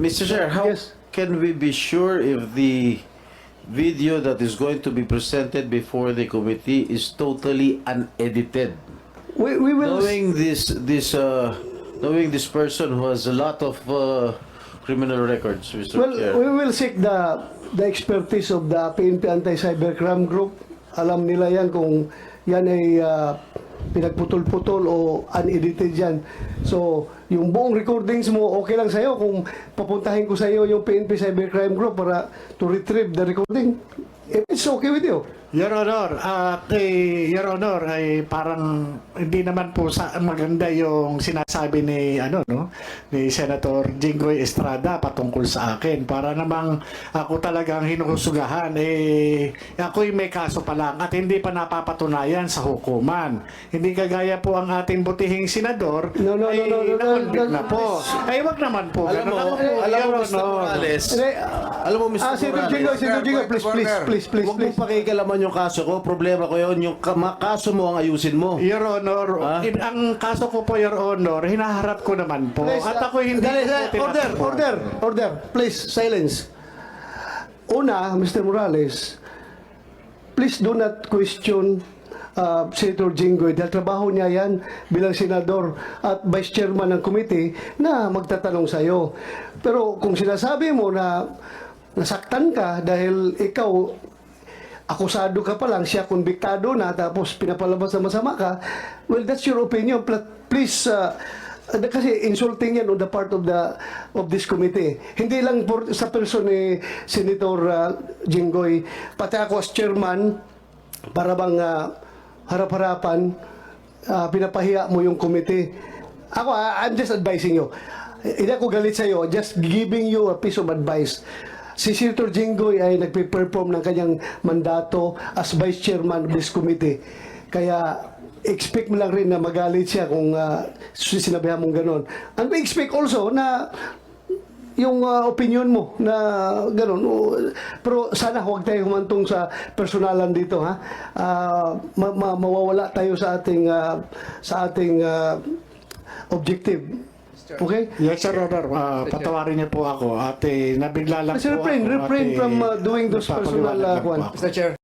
Mr. Chair, how Yes. can we be sure if the video that is going to be presented before the committee is totally unedited? We will... Knowing this person who has a lot of criminal records, Mr. Well, Chair. we will seek the expertise of the PNP Anti-Cybercrime Group. Alam nila yan kung yan ay pinagputol-putol o unedited yan. So, yung buong recordings mo, okay lang sa'yo kung papuntahin ko sa'yo yung PNP Cybercrime Group para to retrieve the recording. If it's okay with you. Your Honor, Your Honor, ay parang hindi naman po maganda yung sinasabi ni ni Senator Jinggoy Estrada patungkol sa akin. Para namang ako talagang hinuhusugahan, ako'y may kaso pa lang at hindi pa napapatunayan sa hukuman. Hindi kagaya po ang ating butihing senador, nakonvict na po. Ay, wag naman po. Alam mo, Mr. Morales, alam mo, Mr. Senator Jinggoy, please. Huwag mong pakikalaman yung kaso ko. Problema ko yun. Yung kaso mo ang ayusin mo. Your Honor, ang kaso ko po, Your Honor, hinaharap ko naman po. Please, At ako hindi po Order. Please, silence. Una, Mr. Morales, please do not question Senator Jinggoy dahil trabaho niya yan bilang senador at vice chairman ng committee na magtatanong sa iyo. Pero kung sinasabi mo na nasaktan ka dahil ikaw akusado ka pa lang, siya konbiktado na, tapos pinapalabas na masama ka, well, that's your opinion. Please, kasi insulting yan on the part of this committee. Hindi lang sa person ni Senator Jinggoy, pati ako as chairman, para bang harap-harapan, pinapahiya mo yung committee. Ako, I'm just advising you. Hindi ako galit sa'yo, just giving you a piece of advice. Si Senator Jinggoy ay nagpe-perform ng kanyang mandato as Vice Chairman of this committee. Kaya expect mo lang rin na magalit siya kung sinabihan mong ganon. And we expect also na yung opinion mo na ganon. Pero sana huwag tayo humantong sa personalan dito, ha? Mawawala tayo sa ating objective. Okay? Yes, Sir Honor. Patawarin niyo po ako at nabigla lang po Refrain ako. from doing those personal nagpapaliwanag lang po one. ako. Mr. Chair.